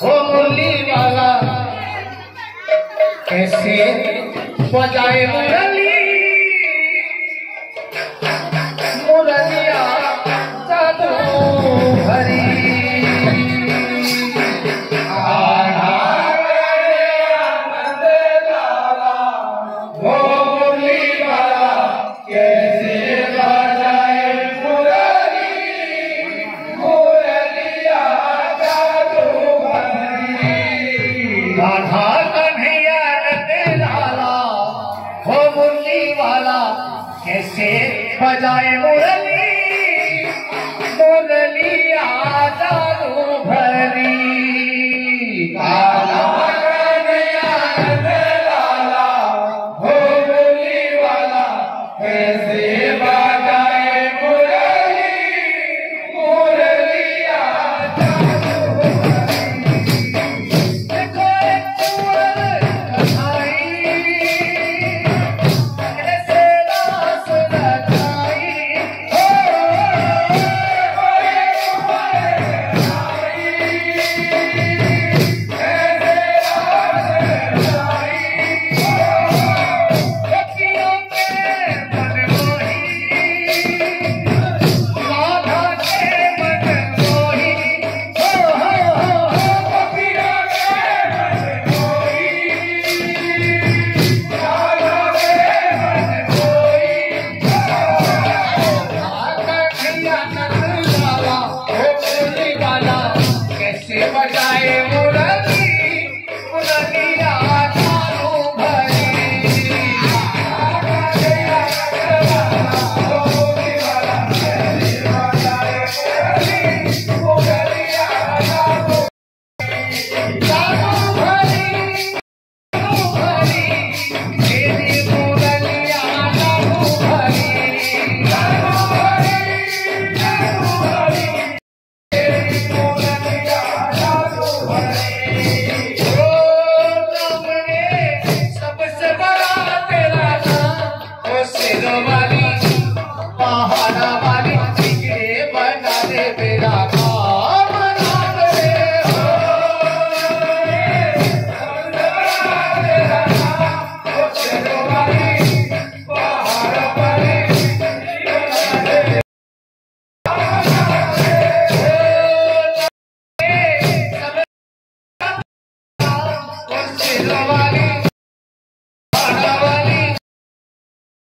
हो मुरली वाला कैसे बजाए मुरली, मुरलिया जादू भरी। हो मुरली वाला कैसे बजाए मुरली, मुरलिया जादू भरी। राधा कन्हैया लाला हो मुरली वाला कैसे बजाए मुरली, मुरलिया जादू भरी। राधा कन्हैया लाला हो मुरली वाला कैसे बजाए मुरली, मुरलिया जादू भरी। देखो एक कुंवर कन्हई कैसे रास रचाई, हो सखियों के मन मोही, राधा के मन मोही, हो सखियों के मन मोही, राधा के मन मोही। कन्हैया लाला हो मुरली वाला कैसे बजाए मुरली, मुरलिया जादू भरी। कन्हैया लाला हो मुरली वाला कैसे बजाए मुरली, मुरलिया